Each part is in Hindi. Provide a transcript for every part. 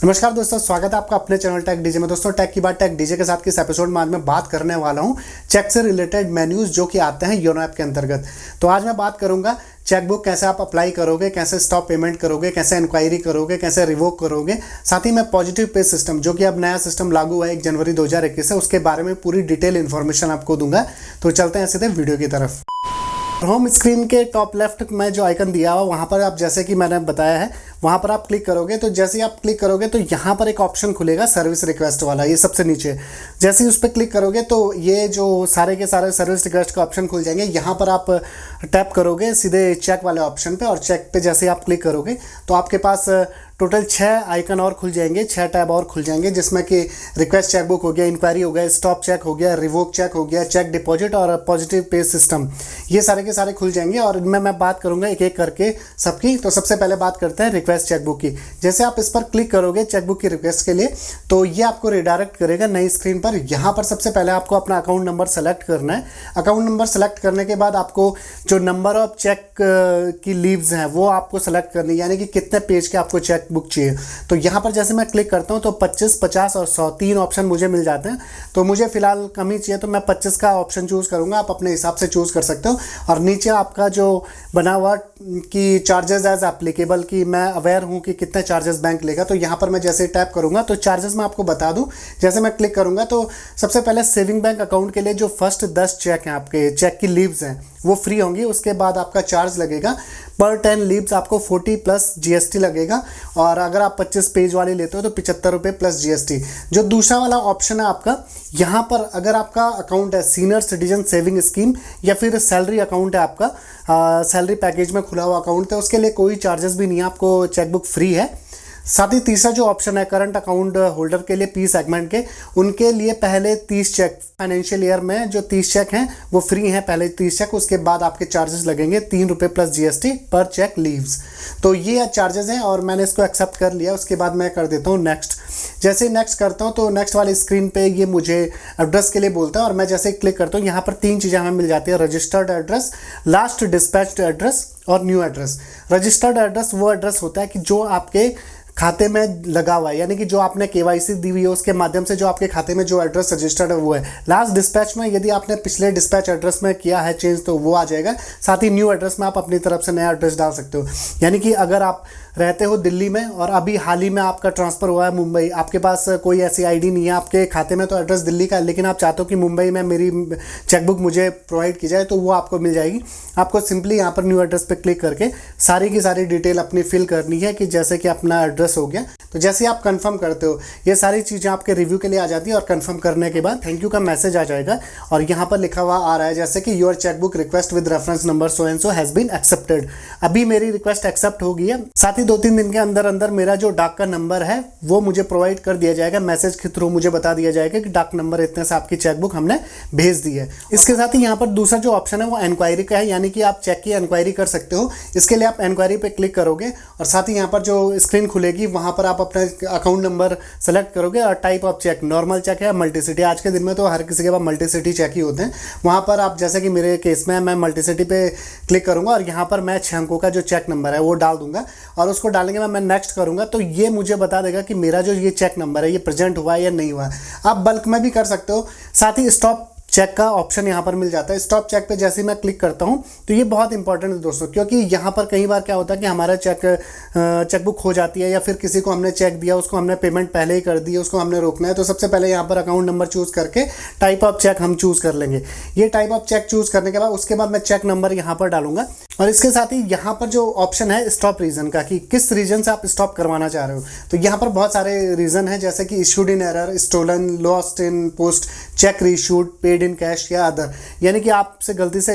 नमस्कार दोस्तों, स्वागत है आपका अपने चैनल टेक डीजे में। दोस्तों, टेक की बात टेक डीजे के साथ किस एपिसोड में आज मैं बात करने वाला हूं चेक से रिलेटेड मेन्यूज जो कि आते हैं योनो ऐप के अंतर्गत। तो आज मैं बात करूंगा चेकबुक कैसे आप अप्लाई करोगे, कैसे स्टॉप पेमेंट करोगे, कैसे इंक्वायरी करोगे, कैसे रिवोक करोगे। साथ ही मैं पॉजिटिव पे सिस्टम जो कि अब नया सिस्टम लागू हुआ है 1 जनवरी 2021 से, उसके बारे में पूरी डिटेल इन्फॉर्मेशन आपको दूंगा। तो चलते हैं सीधे वीडियो की तरफ। होम स्क्रीन के टॉप लेफ्ट में जो आइकन दिया हुआ वहाँ पर आप, जैसे कि मैंने बताया है, वहाँ पर आप क्लिक करोगे तो जैसे ही आप क्लिक करोगे तो यहाँ पर एक ऑप्शन खुलेगा सर्विस रिक्वेस्ट वाला, ये सबसे नीचे। जैसे ही उस पर क्लिक करोगे तो ये जो सारे के सारे सर्विस रिक्वेस्ट का ऑप्शन खुल जाएंगे। यहाँ पर आप टैप करोगे सीधे चेक वाले ऑप्शन पे, और चेक पे जैसे ही आप क्लिक करोगे तो आपके पास टोटल 6 आइकन और खुल जाएंगे, 6 टैब और खुल जाएंगे, जिसमें कि रिक्वेस्ट चेकबुक हो गया, इंक्वायरी हो गया, स्टॉप चेक हो गया, रिवोक चेक हो गया, चेक डिपॉजिट और पॉजिटिव पे सिस्टम। ये सारे के सारे खुल जाएंगे और इनमें मैं बात करूंगा एक एक करके सबकी। तो सबसे पहले बात करते हैं रिक्वेस्ट चेकबुक की। जैसे आप इस पर क्लिक करोगे चेकबुक की रिक्वेस्ट के लिए तो ये आपको रिडायरेक्ट करेगा नई स्क्रीन पर। यहाँ पर सबसे पहले आपको अपना अकाउंट नंबर सेलेक्ट करना है। अकाउंट नंबर सेलेक्ट करने के बाद आपको जो नंबर ऑफ चेक की लीव्स हैं वो आपको सेलेक्ट करनी है, यानी कि कितने पेज के आपको चेकबुक चाहिए। तो यहाँ पर जैसे मैं क्लिक करता हूँ तो 25, 50 और 100 3 ऑप्शन मुझे मिल जाते हैं। तो मुझे फिलहाल कम ही चाहिए तो मैं 25 का ऑप्शन चूज़ करूँगा। आप अपने हिसाब से चूज़ कर सकते हो। और नीचे आपका जो बना हुआ कि चार्जेस एज एप्लीकेबल, की मैं अवेयर हूँ कि कितने चार्जेस बैंक लेगा। तो यहाँ पर मैं जैसे टैप करूँगा तो चार्जेस मैं आपको बता दूँ। जैसे मैं क्लिक करूँगा तो सबसे पहले सेविंग बैंक अकाउंट के लिए जो फर्स्ट 10 चेक हैं, आपके चेक की लीव्स हैं, वो फ्री होंगी। उसके बाद आपका चार्ज लगेगा पर 10 लीव्स आपको 40 प्लस जीएसटी लगेगा। और अगर आप 25 पेज वाली लेते हो तो 75 रुपये प्लस जीएसटी। जो दूसरा वाला ऑप्शन है आपका, यहाँ पर अगर आपका अकाउंट है सीनियर सिटीजन सेविंग स्कीम या फिर सैलरी अकाउंट है आपका, सैलरी पैकेज में खुला हुआ अकाउंट है, उसके लिए कोई चार्जेस भी नहीं है, आपको चेकबुक फ्री है। साथ ही तीसरा जो ऑप्शन है करंट अकाउंट होल्डर के लिए पी सेगमेंट के, उनके लिए पहले 30 चेक फाइनेंशियल ईयर में जो 30 चेक हैं वो फ्री हैं, पहले 30 चेक। उसके बाद आपके चार्जेस लगेंगे 3 रुपये प्लस जीएसटी पर चेक लीव्स। तो ये चार्जेस हैं और मैंने इसको एक्सेप्ट कर लिया। उसके बाद मैं कर देता हूँ नेक्स्ट। जैसे नेक्स्ट करता हूँ तो नेक्स्ट वाली स्क्रीन पे ये मुझे एड्रेस के लिए बोलता है और मैं जैसे क्लिक करता हूँ यहाँ पर 3 चीज़ें हमें मिल जाती है, registered address, last dispatched address और न्यू एड्रेस। रजिस्टर्ड एड्रेस वो एड्रेस होता है कि जो आपके खाते में लगा हुआ है, यानी कि जो आपने केवाईसी दी हुई है उसके माध्यम से जो आपके खाते में जो एड्रेस रजिस्टर्ड है वो है। लास्ट डिस्पैच में यदि आपने पिछले डिस्पैच एड्रेस में किया है चेंज तो वो आ जाएगा। साथ ही न्यू एड्रेस में आप अपनी तरफ से नया एड्रेस डाल सकते हो। यानी कि अगर आप रहते हो दिल्ली में और अभी हाल ही में आपका ट्रांसफ़र हुआ है मुंबई, आपके पास कोई ऐसी आईडी नहीं है, आपके खाते में तो एड्रेस दिल्ली का है, लेकिन आप चाहते हो कि मुंबई में मेरी चेकबुक मुझे प्रोवाइड की जाए, तो वो आपको मिल जाएगी। आपको सिंपली यहाँ पर न्यू एड्रेस पे क्लिक करके सारी की सारी डिटेल अपनी फिल करनी है, कि जैसे कि अपना एड्रेस हो गया। तो जैसे आप कंफर्म करते हो ये सारी चीज़ें आपके रिव्यू के लिए आ जाती है और कंफर्म करने के बाद थैंक यू का मैसेज आ जाएगा और यहाँ पर लिखा हुआ आ रहा है जैसे कि your chequebook request with reference number so and so has been accepted. अभी मेरी रिक्वेस्ट एक्सेप्ट हो गई है। साथ ही 2-3 दिन के अंदर अंदर मेरा जो डाक का नंबर है वो मुझे प्रोवाइड कर दिया जाएगा। मैसेज के थ्रू मुझे बता दिया जाएगा कि डाक नंबर इतने से आपकी चेकबुक हमने भेज दी है। इसके साथ ही यहाँ पर दूसरा जो ऑप्शन है वो इंक्वायरी का है, यानी कि आप चेक की इंक्वायरी कर सकते हो। इसके लिए आप इंक्वायरी पे क्लिक करोगे और साथ ही यहाँ पर जो स्क्रीन खुलेगी वहाँ पर आप अपना अकाउंट नंबर सेलेक्ट करोगे और type of cheque, normal cheque है, मल्टीसिटी। आज के दिन में तो हर किसी के पास मल्टीसिटी चेक ही होते हैं। वहाँ पर आप, जैसे कि मेरे केस में मैं मल्टीसिटी पे क्लिक करूँगा और यहाँ पर मैं 6 अंकों का जो चेक नंबर है वो डाल दूंगा और उसको डालने के बाद मैं नेक्स्ट करूँगा तो ये मुझे बता देगा कि मेरा जो ये चेक नंबर है ये प्रेजेंट हुआ है या नहीं हुआ। आप बल्क में भी कर सकते हो। साथ ही स्टॉप चेक का ऑप्शन यहाँ पर मिल जाता है। स्टॉप चेक पे जैसे ही मैं क्लिक करता हूँ तो ये बहुत इंपॉर्टेंट है दोस्तों, क्योंकि यहाँ पर कई बार क्या होता है कि हमारा चेकबुक खो जाती है या फिर किसी को हमने चेक दिया, उसको हमने पेमेंट पहले ही कर दी है, उसको हमने रोकना है। तो सबसे पहले यहाँ पर अकाउंट नंबर चूज़ करके टाइप ऑफ चेक हम चूज़ कर लेंगे। ये टाइप ऑफ चेक चूज़ करने के बाद उसके बाद मैं चेक नंबर यहाँ पर डालूंगा और इसके साथ ही यहाँ पर जो ऑप्शन है स्टॉप रीज़न का, कि किस रीजन से आप स्टॉप करवाना चाह रहे हो। तो यहाँ पर बहुत सारे रीज़न हैं, जैसे कि issued in error, stolen, lost in post, cheque reissued, paid in cash या अदर। यानी कि आपसे गलती से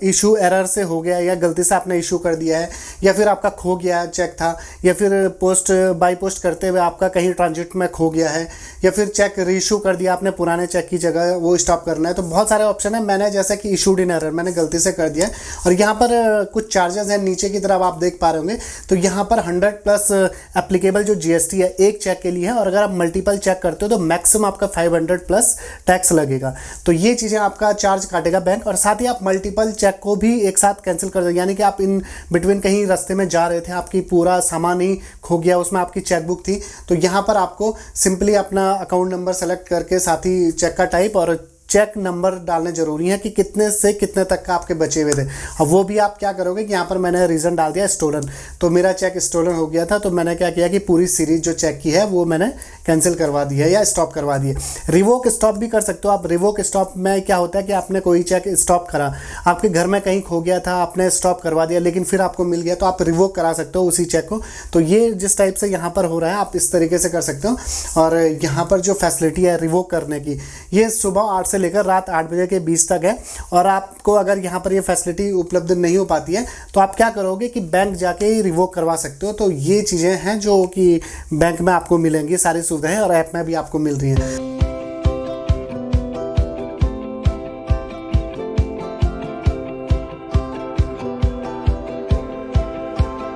इशू एरर से हो गया या गलती से आपने इशू कर दिया है या फिर आपका खो गया चेक था या फिर पोस्ट बाई पोस्ट करते हुए आपका कहीं ट्रांजिट में खो गया है या फिर चेक रीइशू कर दिया आपने पुराने चेक की जगह, वो स्टॉप करना है। तो बहुत सारे ऑप्शन है। मैंने जैसे कि इशूड इन एरर मैंने गलती से कर दिया और यहाँ पर कुछ चार्जेस हैं नीचे की तरफ आप देख पा रहे होंगे। तो यहाँ पर 100+ एप्लीकेबल जो जीएसटी है एक चेक के लिए है, और अगर आप मल्टीपल चेक करते हो तो मैक्सिमम आपका 500+ टैक्स लगेगा। तो ये चीज़ें आपका चार्ज काटेगा बैंक। और साथ ही आप मल्टीपल चेक को भी एक साथ कैंसिल कर देंगे, यानी कि आप इन बिटवीन कहीं रास्ते में जा रहे थे, आपकी पूरा सामान ही खो गया, उसमें आपकी चेकबुक थी, तो यहाँ पर आपको सिंपली अपना अकाउंट नंबर सेलेक्ट करके साथ ही चेक का टाइप और चेक नंबर डालने जरूरी है कि कितने से कितने तक का आपके बचे हुए थे। अब वो भी आप क्या करोगे कि यहाँ पर मैंने रीज़न डाल दिया स्टोलन, तो मेरा चेक स्टोलन हो गया था, तो मैंने क्या किया कि पूरी सीरीज जो चेक की है वो मैंने कैंसिल करवा दी है या स्टॉप करवा दी है। रिवोक स्टॉप भी कर सकते हो आप। रिवोक स्टॉप में क्या होता है कि आपने कोई चेक स्टॉप करा, आपके घर में कहीं खो गया था, आपने स्टॉप करवा दिया, लेकिन फिर आपको मिल गया, तो आप रिवोक करा सकते हो उसी चेक को। तो ये जिस टाइप से यहाँ पर हो रहा है आप इस तरीके से कर सकते हो। और यहाँ पर जो फैसिलिटी है रिवोक करने की, ये सुबह 8 से लेकर रात 8 बजे के बीच तक है। और आपको अगर यहाँ पर ये फैसिलिटी उपलब्ध नहीं हो पाती है तो आप क्या करोगे कि बैंक जाके ही रिवोक करवा सकते हो। तो ये चीज़ें हैं जो कि बैंक में आपको मिलेंगी, सारी सुविधाएं, और ऐप में भी आपको मिल रही हैं।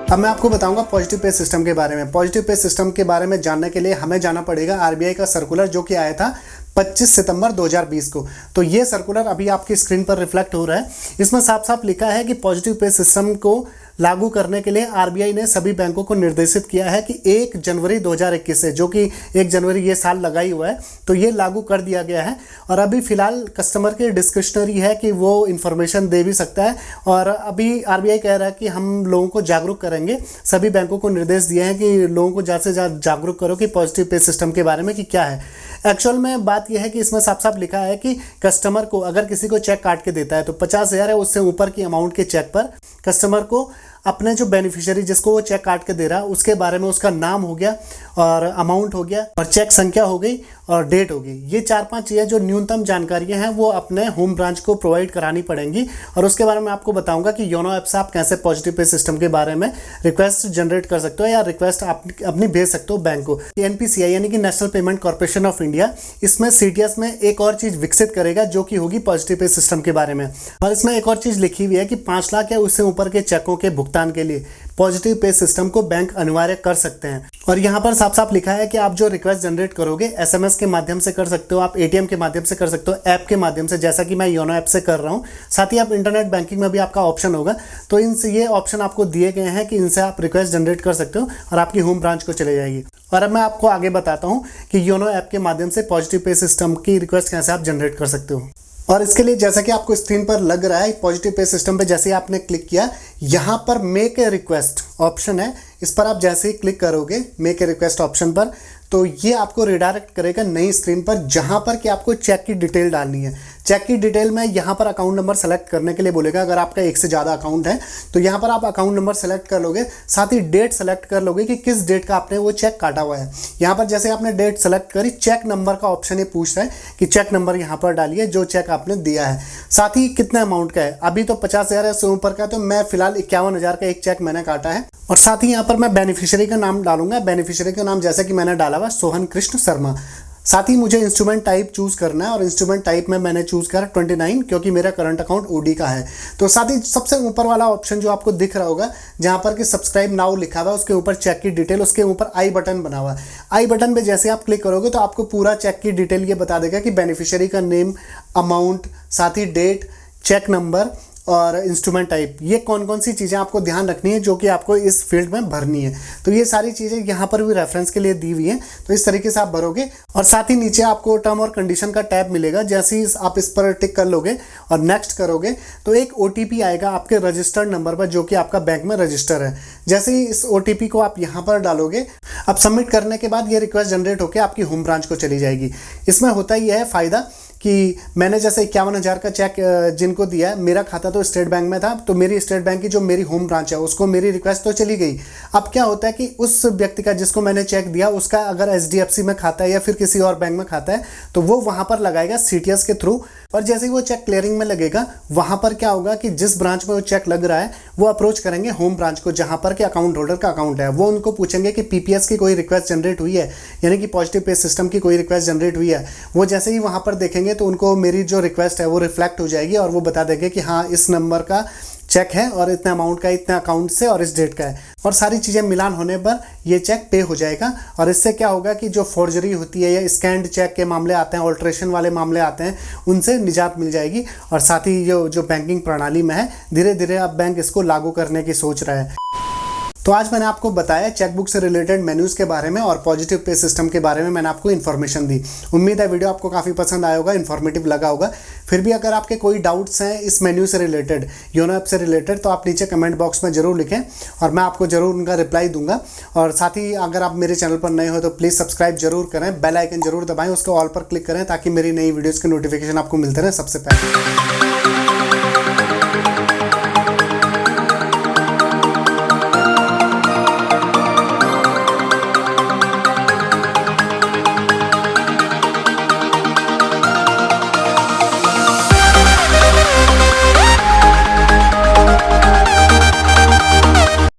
अब मैं आपको बताऊंगा पॉजिटिव पे सिस्टम के बारे में। पॉजिटिव पे सिस्टम के बारे में जानने के लिए हमें जाना पड़ेगा आरबीआई का सर्कुलर जो कि आया था 25 सितंबर 2020 को। तो ये सर्कुलर अभी आपकी स्क्रीन पर रिफ्लेक्ट हो रहा है। इसमें साफ साफ लिखा है कि पॉजिटिव पे सिस्टम को लागू करने के लिए आरबीआई ने सभी बैंकों को निर्देशित किया है कि 1 जनवरी 2021 से, जो कि 1 जनवरी ये साल लगा ही हुआ है, तो ये लागू कर दिया गया है। और अभी फिलहाल कस्टमर के डिस्क्रिशनरी है कि वो इन्फॉर्मेशन दे भी सकता है। और अभी आरबीआई कह रहा है कि हम लोगों को जागरूक करेंगे, सभी बैंकों को निर्देश दिए हैं कि लोगों को ज़्यादा से ज़्यादा जागरूक करो कि पॉजिटिव पे सिस्टम के बारे में कि क्या है। एक्चुअल में बात यह है कि इसमें साफ साफ लिखा है कि कस्टमर को अगर किसी को चेक काट के देता है तो 50,000 है उससे ऊपर की अमाउंट के चेक पर कस्टमर को अपने जो बेनिफिशियरी जिसको वो चेक काट के दे रहा है उसके बारे में उसका नाम हो गया और अमाउंट हो गया और चेक संख्या हो गई और डेट होगी। ये 4-5 चीज़ें जो न्यूनतम जानकारियां हैं वो अपने होम ब्रांच को प्रोवाइड करानी पड़ेंगी। और उसके बारे में आपको बताऊंगा कि योनो ऐप से आप कैसे पॉजिटिव पे सिस्टम के बारे में रिक्वेस्ट जनरेट कर सकते हो या रिक्वेस्ट आप अपनी भेज सकते हो बैंक को। एनपीसीआई यानी कि national payment corporation of India इसमें सीटीएस में एक और चीज़ विकसित करेगा जो कि होगी पॉजिटिव पे सिस्टम के बारे में। और इसमें एक और चीज़ लिखी हुई है कि 5 लाख या उससे ऊपर के चेकों के भुगतान के लिए पॉजिटिव पे सिस्टम को बैंक अनिवार्य कर सकते हैं। और यहाँ पर साफ साफ लिखा है कि आप जो रिक्वेस्ट जनरेट करोगे एसएमएस के माध्यम से कर सकते हो, आप एटीएम के माध्यम से कर सकते हो, ऐप के माध्यम से, जैसा कि मैं योनो ऐप से कर रहा हूँ। साथ ही आप इंटरनेट बैंकिंग में भी आपका ऑप्शन होगा, तो इनसे ये ऑप्शन आपको दिए गए हैं कि इनसे आप रिक्वेस्ट जनरेट कर सकते हो और आपकी होम ब्रांच को चले जाएगी। और अब मैं आपको आगे बताता हूँ कि योनो ऐप के माध्यम से पॉजिटिव पे सिस्टम की रिक्वेस्ट कैसे आप जनरेट कर सकते हो। और इसके लिए जैसा कि आपको स्क्रीन पर लग रहा है पॉजिटिव पे सिस्टम पे जैसे ही आपने क्लिक किया, यहाँ पर मेक ए रिक्वेस्ट ऑप्शन है, इस पर आप जैसे ही क्लिक करोगे मेक ए रिक्वेस्ट ऑप्शन पर, तो ये आपको रिडायरेक्ट करेगा नई स्क्रीन पर जहाँ पर कि आपको चेक की डिटेल डालनी है। चेक की डिटेल में यहाँ पर अकाउंट नंबर सेलेक्ट करने के लिए बोलेगा। अगर आपका एक से ज़्यादा अकाउंट है तो यहाँ पर आप अकाउंट नंबर सेलेक्ट कर लोगे, साथ ही डेट सेलेक्ट कर लोगे कि किस डेट का आपने वो चेक काटा हुआ है। यहाँ पर जैसे आपने डेट सेलेक्ट करी, चेक नंबर का ऑप्शन ये पूछ रहा है कि चेक नंबर यहाँ पर डालिए जो चेक आपने दिया है, साथ ही कितने अमाउंट का है। अभी तो 50,000 से ऊपर का, तो मैं फिलहाल 51,000 का एक चेक मैंने काटा है। और साथ ही यहाँ पर मैं बेनिफिशियरी का नाम डालूंगा। बेनिफिशियरी का नाम जैसे कि मैंने डाला हुआ सोहन कृष्ण शर्मा। साथ ही मुझे इंस्ट्रूमेंट टाइप चूज़ करना है और इंस्ट्रूमेंट टाइप में मैंने चूज़ करा 29 क्योंकि मेरा करंट अकाउंट ओडी का है। तो साथ ही सबसे ऊपर वाला ऑप्शन जो आपको दिख रहा होगा जहाँ पर कि सब्सक्राइब नाउ लिखा हुआ है, उसके ऊपर चेक की डिटेल, उसके ऊपर आई बटन बना हुआ है। आई बटन पे जैसे आप क्लिक करोगे तो आपको पूरा चेक की डिटेल ये बता देगा कि बेनिफिशियरी का नेम, अमाउंट, साथ ही डेट, चेक नंबर और इंस्ट्रूमेंट टाइप, ये कौन कौन सी चीज़ें आपको ध्यान रखनी है जो कि आपको इस फील्ड में भरनी है। तो ये सारी चीज़ें यहाँ पर भी रेफरेंस के लिए दी हुई हैं, तो इस तरीके से आप भरोगे। और साथ ही नीचे आपको टर्म और कंडीशन का टैब मिलेगा। जैसे ही आप इस पर टिक कर लोगे और नेक्स्ट करोगे तो एक OTP आएगा आपके रजिस्टर्ड नंबर पर जो कि आपका बैंक में रजिस्टर है। जैसे ही इस OTP को आप यहाँ पर डालोगे, अब सबमिट करने के बाद ये रिक्वेस्ट जनरेट होकर आपकी होम ब्रांच को चली जाएगी। इसमें होता ही है फ़ायदा कि मैंने जैसे 51,000 का चेक जिनको दिया है, मेरा खाता तो स्टेट बैंक में था, तो मेरी स्टेट बैंक की जो मेरी होम ब्रांच है उसको मेरी रिक्वेस्ट तो चली गई। अब क्या होता है कि उस व्यक्ति का जिसको मैंने चेक दिया उसका अगर HDFC में खाता है या फिर किसी और बैंक में खाता है तो वो वहाँ पर लगाएगा CTS के थ्रू। और जैसे ही वो चेक क्लियरिंग में लगेगा, वहाँ पर क्या होगा कि जिस ब्रांच में वो चेक लग रहा है वो अप्रोच करेंगे होम ब्रांच को जहाँ पर कि अकाउंट होल्डर का अकाउंट है। वो उनको पूछेंगे कि PPS की कोई रिक्वेस्ट जनरेट हुई है, यानी कि पॉजिटिव पे सिस्टम की कोई रिक्वेस्ट जनरेट हुई है। वो जैसे ही वहाँ पर देखेंगे तो उनको मेरी जो रिक्वेस्ट है वो रिफ्लेक्ट हो जाएगी और वो बता देंगे कि हाँ, इस नंबर का चेक है और इतना अमाउंट का इतना अकाउंट से और इस डेट का है, और सारी चीज़ें मिलान होने पर ये चेक पे हो जाएगा। और इससे क्या होगा कि जो फॉर्जरी होती है या स्कैंड चेक के मामले आते हैं, ऑल्ट्रेशन वाले मामले आते हैं, उनसे निजात मिल जाएगी। और साथ ही जो बैंकिंग प्रणाली में है, धीरे धीरे अब बैंक इसको लागू करने की सोच रहा है। तो आज मैंने आपको बताया चेकबुक से रिलेटेड मेन्यूज़ के बारे में और पॉजिटिव पे सिस्टम के बारे में मैंने आपको इन्फॉर्मेशन दी। उम्मीद है वीडियो आपको काफ़ी पसंद आया होगा, इन्फॉर्मेटिव लगा होगा। फिर भी अगर आपके कोई डाउट्स हैं इस मेन्यू से रिलेटेड, योनो ऐप से रिलेटेड, तो आप नीचे कमेंट बॉक्स में ज़रूर लिखें और मैं आपको ज़रूर उनका रिप्लाई दूंगा। और साथ ही अगर आप मेरे चैनल पर नए हो तो प्लीज़ सब्सक्राइब जरूर करें, बेल आइकन जरूर दबाएं, उसको ऑल पर क्लिक करें ताकि मेरी नई वीडियोज़ के नोटिफिकेशन आपको मिलते रहें सबसे पहले।